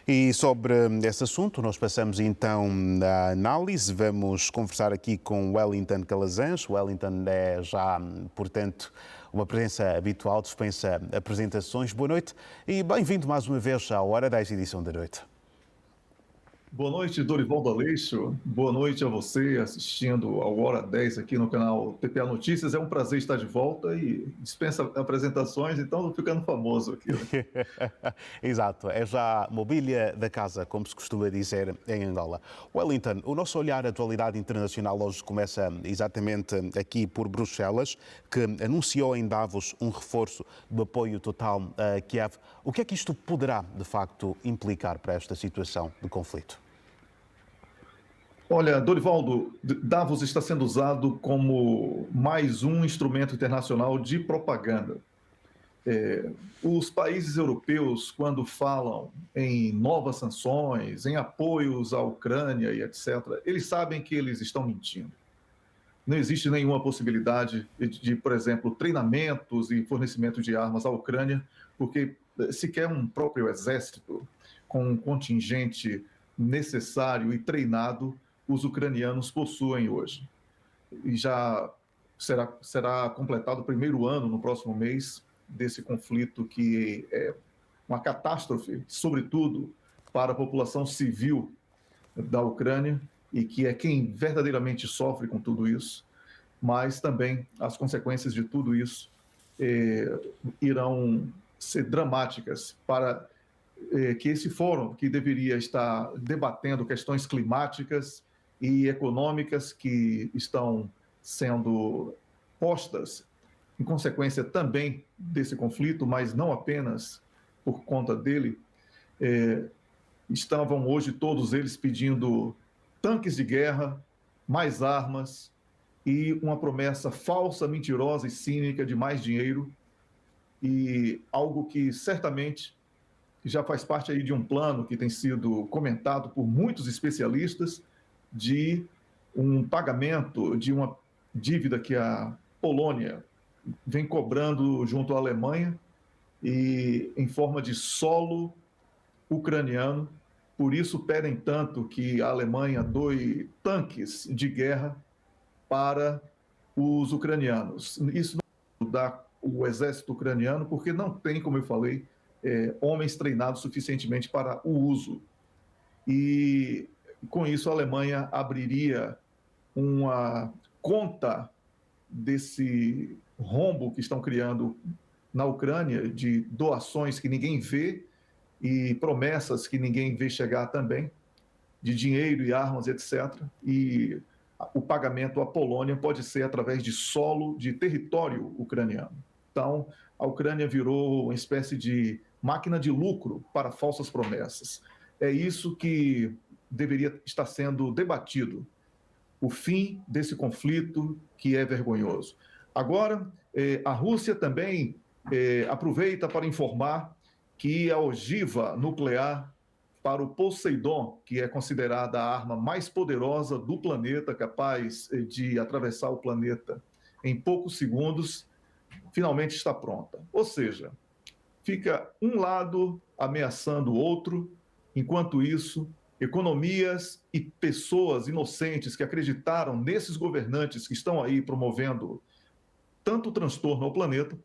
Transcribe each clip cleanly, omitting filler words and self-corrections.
E sobre esse assunto, nós passamos então à análise. Vamos conversar aqui com Wellington Calazans. Wellington é já, portanto, uma presença habitual, dispensa apresentações. Boa noite e bem-vindo mais uma vez à Hora 10, edição da noite. Boa noite, Dorival do Aleixo. Boa noite a você assistindo ao Hora 10 aqui no canal TPA Notícias. É um prazer estar de volta e dispensa apresentações, então estou ficando famoso aqui. Exato, é já mobília da casa, como se costuma dizer em Angola. Wellington, o nosso olhar à atualidade internacional hoje começa exatamente aqui por Bruxelas, que anunciou em Davos um reforço do apoio total a Kiev. O que é que isto poderá, de facto, implicar para esta situação de conflito? Olha, Dorivaldo, Davos está sendo usado como mais um instrumento internacional de propaganda. Os países europeus, quando falam em novas sanções, em apoios à Ucrânia e etc., eles sabem que eles estão mentindo. Não existe nenhuma possibilidade de, por exemplo, treinamentos e fornecimento de armas à Ucrânia, porque sequer um próprio exército com um contingente necessário e treinado os ucranianos possuem hoje. E já será completado o primeiro ano, no próximo mês, desse conflito que é uma catástrofe, sobretudo para a população civil da Ucrânia, e que é quem verdadeiramente sofre com tudo isso, mas também as consequências de tudo isso irão ser dramáticas para que esse fórum, que deveria estar debatendo questões climáticas e econômicas que estão sendo postas em consequência também desse conflito, mas não apenas por conta dele, estavam hoje todos eles pedindo tanques de guerra, mais armas e uma promessa falsa, mentirosa e cínica de mais dinheiro, e algo que certamente já faz parte aí de um plano que tem sido comentado por muitos especialistas de um pagamento de uma dívida que a Polônia vem cobrando junto à Alemanha e em forma de solo ucraniano. Por isso pedem tanto que a Alemanha doe tanques de guerra para os ucranianos. Isso não dá o exército ucraniano, porque não tem, como eu falei, homens treinados suficientemente para o uso. E com isso a Alemanha abriria uma conta desse rombo que estão criando na Ucrânia, de doações que ninguém vê e promessas que ninguém vê chegar também, de dinheiro e armas, etc. E o pagamento à Polônia pode ser através de solo, de território ucraniano. Então, a Ucrânia virou uma espécie de máquina de lucro para falsas promessas. É isso que deveria estar sendo debatido, o fim desse conflito que é vergonhoso. Agora, a Rússia também aproveita para informar que a ogiva nuclear para o Poseidon, que é considerada a arma mais poderosa do planeta, capaz de atravessar o planeta em poucos segundos, finalmente está pronta. Ou seja, fica um lado ameaçando o outro, enquanto isso, economias e pessoas inocentes que acreditaram nesses governantes que estão aí promovendo tanto transtorno ao planeta,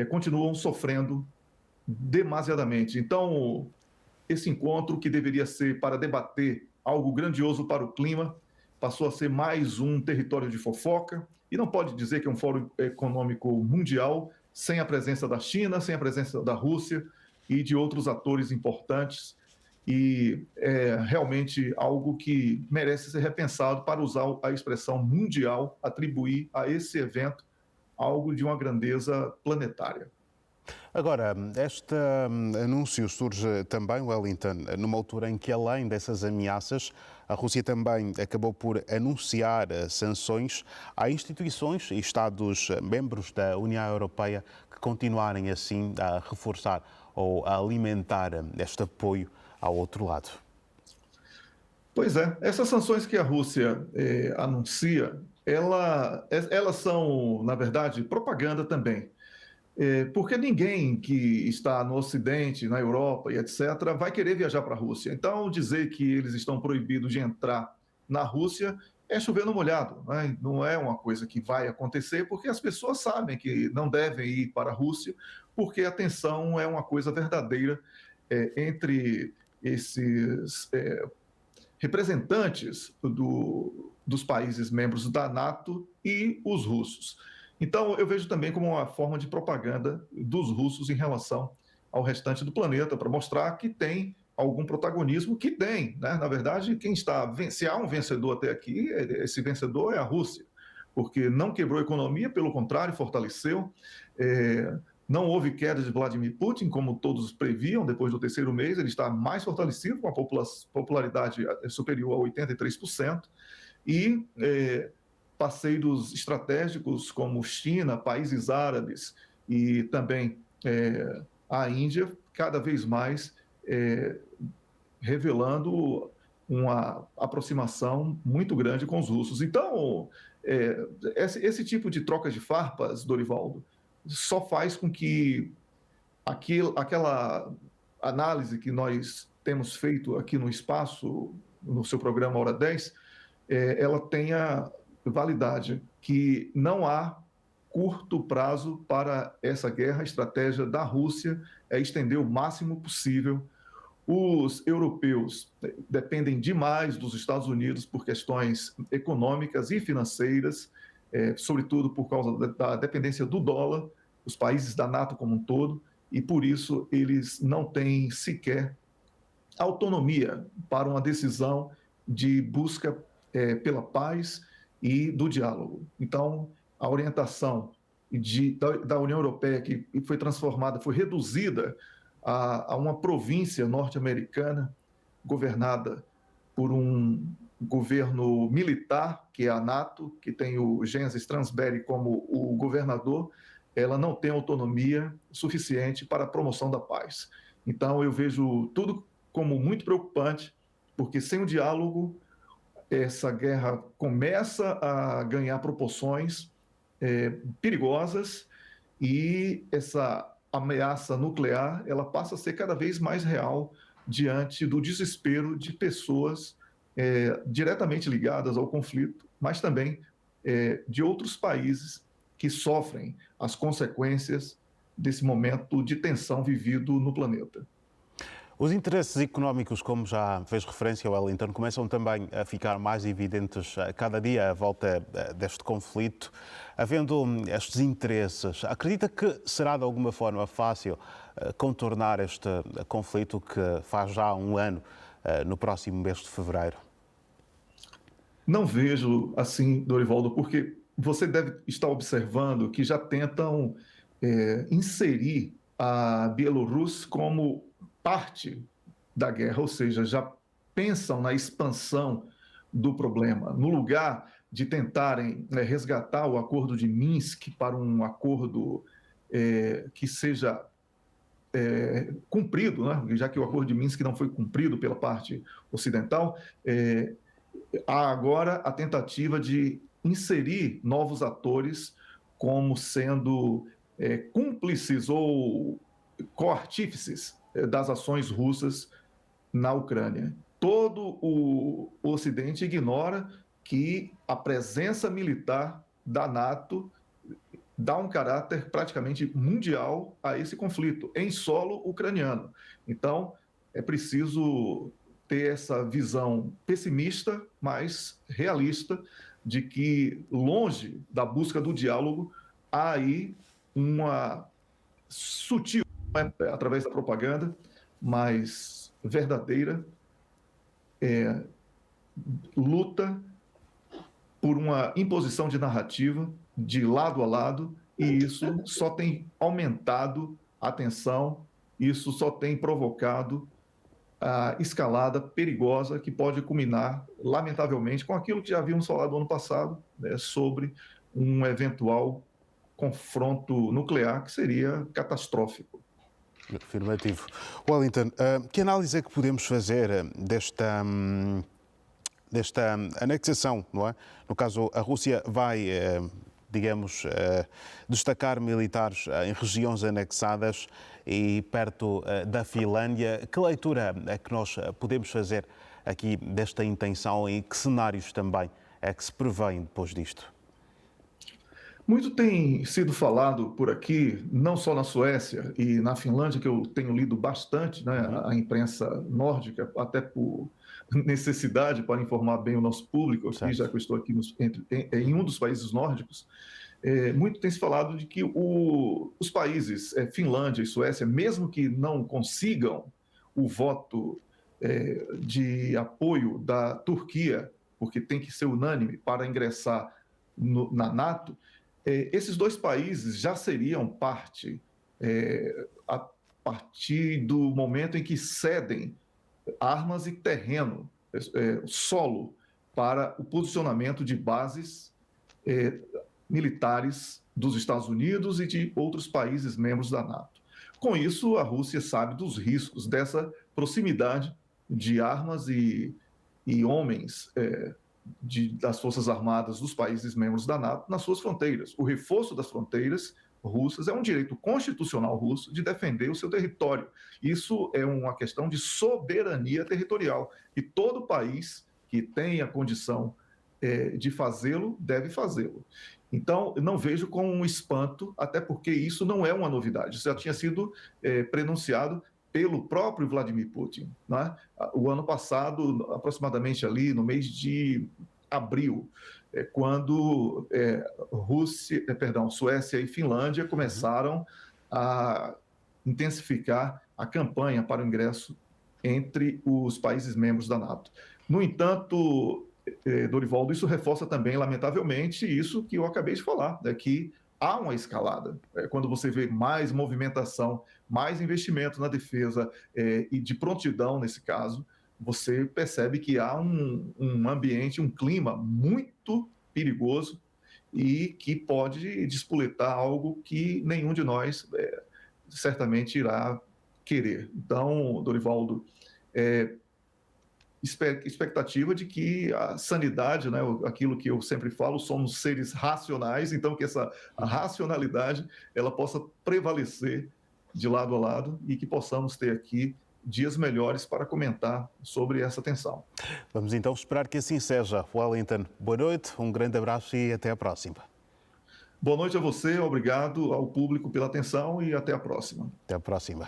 continuam sofrendo demasiadamente. Então, esse encontro, que deveria ser para debater algo grandioso para o clima, passou a ser mais um território de fofoca, e não pode dizer que é um fórum econômico mundial sem a presença da China, sem a presença da Rússia e de outros atores importantes, e é realmente algo que merece ser repensado para usar a expressão mundial, atribuir a esse evento algo de uma grandeza planetária. Agora, este anúncio surge também, Wellington, numa altura em que, além dessas ameaças, a Rússia também acabou por anunciar sanções a instituições e Estados-membros da União Europeia que continuarem assim a reforçar ou a alimentar este apoio ao outro lado. Pois é, essas sanções que a Rússia anuncia, elas são, na verdade, propaganda também. porque ninguém que está no Ocidente, na Europa e etc., vai querer viajar para a Rússia. Então, dizer que eles estão proibidos de entrar na Rússia é chover no molhado, né? Não é uma coisa que vai acontecer, porque as pessoas sabem que não devem ir para a Rússia, porque a tensão é uma coisa verdadeira entre esses representantes dos países membros da NATO e os russos. Então, eu vejo também como uma forma de propaganda dos russos em relação ao restante do planeta, para mostrar que tem algum protagonismo, que tem, né? Na verdade, se há um vencedor até aqui, esse vencedor é a Rússia, porque não quebrou a economia, pelo contrário, fortaleceu. Não houve queda de Vladimir Putin, como todos previam, depois do terceiro mês, ele está mais fortalecido, com a popularidade superior a 83%, e parceiros estratégicos como China, países árabes e também a Índia, cada vez mais revelando uma aproximação muito grande com os russos. Então, esse tipo de troca de farpas, Dorivaldo, só faz com que aquela análise que nós temos feito aqui no Espaço, no seu programa Hora 10, ela tenha validade, que não há curto prazo para essa guerra. A estratégia da Rússia é estender o máximo possível. Os europeus dependem demais dos Estados Unidos por questões econômicas e financeiras, sobretudo por causa da dependência do dólar, os países da NATO como um todo, e por isso eles não têm sequer autonomia para uma decisão de busca pela paz e do diálogo. Então, a orientação da União Europeia, que foi transformada, foi reduzida a uma província norte-americana governada por um governo militar, que é a NATO, que tem o Jens Stoltenberg como o governador, ela não tem autonomia suficiente para a promoção da paz. Então, eu vejo tudo como muito preocupante, porque sem o diálogo, essa guerra começa a ganhar proporções perigosas, e essa ameaça nuclear ela passa a ser cada vez mais real diante do desespero de pessoas diretamente ligadas ao conflito, mas também de outros países que sofrem as consequências desse momento de tensão vivido no planeta. Os interesses económicos, como já fez referência, Wellington, começam também a ficar mais evidentes a cada dia à volta deste conflito. Havendo estes interesses, acredita que será de alguma forma fácil contornar este conflito que faz já um ano no próximo mês de fevereiro? Não vejo assim, Dorivaldo, porque você deve estar observando que já tentam inserir a Bielorrússia como parte da guerra, ou seja, já pensam na expansão do problema. No lugar de tentarem resgatar o acordo de Minsk para um acordo que seja cumprido, né? Já que o acordo de Minsk não foi cumprido pela parte ocidental, há agora a tentativa de inserir novos atores como sendo cúmplices ou coartífices das ações russas na Ucrânia. Todo o Ocidente ignora que a presença militar da NATO dá um caráter praticamente mundial a esse conflito, em solo ucraniano. Então, é preciso ter essa visão pessimista, mas realista, de que, longe da busca do diálogo, há aí uma sutil, através da propaganda, mas verdadeira, luta por uma imposição de narrativa de lado a lado, e isso só tem aumentado a tensão, isso só tem provocado a escalada perigosa que pode culminar, lamentavelmente, com aquilo que já havíamos falado no ano passado, né, sobre um eventual confronto nuclear que seria catastrófico. Afirmativo. Wellington, que análise é que podemos fazer desta anexação, não é? No caso, a Rússia vai digamos, destacar militares em regiões anexadas e perto da Finlândia. Que leitura é que nós podemos fazer aqui desta intenção e que cenários também é que se prevêem depois disto? Muito tem sido falado por aqui, não só na Suécia e na Finlândia, que eu tenho lido bastante, né, a imprensa nórdica, até por necessidade para informar bem o nosso público aqui, já que eu estou aqui em um dos países nórdicos. Muito tem se falado de que os países Finlândia e Suécia, mesmo que não consigam o voto de apoio da Turquia, porque tem que ser unânime para ingressar na NATO, esses dois países já seriam parte a partir do momento em que cedem armas e terreno, solo, para o posicionamento de bases militares dos Estados Unidos e de outros países membros da NATO. Com isso, a Rússia sabe dos riscos dessa proximidade de armas e homens das Forças Armadas dos países membros da NATO nas suas fronteiras. O reforço das fronteiras russas é um direito constitucional russo de defender o seu território. Isso é uma questão de soberania territorial. E todo país que tem a condição de fazê-lo, deve fazê-lo. Então, não vejo com um espanto, até porque isso não é uma novidade. Isso já tinha sido prenunciado pelo próprio Vladimir Putin, né? O ano passado, aproximadamente ali no mês de abril, quando Suécia e Finlândia começaram a intensificar a campanha para o ingresso entre os países membros da NATO. No entanto, Dorivaldo, isso reforça também, lamentavelmente, isso que eu acabei de falar, né, que há uma escalada. Quando você vê mais movimentação, mais investimento na defesa e de prontidão, nesse caso, você percebe que há um ambiente, um clima muito perigoso e que pode despoletar algo que nenhum de nós certamente irá querer. Então, Dorivaldo, expectativa de que a sanidade, né, aquilo que eu sempre falo, somos seres racionais, então que essa racionalidade ela possa prevalecer de lado a lado e que possamos ter aqui dias melhores para comentar sobre essa tensão. Vamos então esperar que assim seja. Wellington, boa noite, um grande abraço e até a próxima. Boa noite a você, obrigado ao público pela atenção e até a próxima. Até a próxima.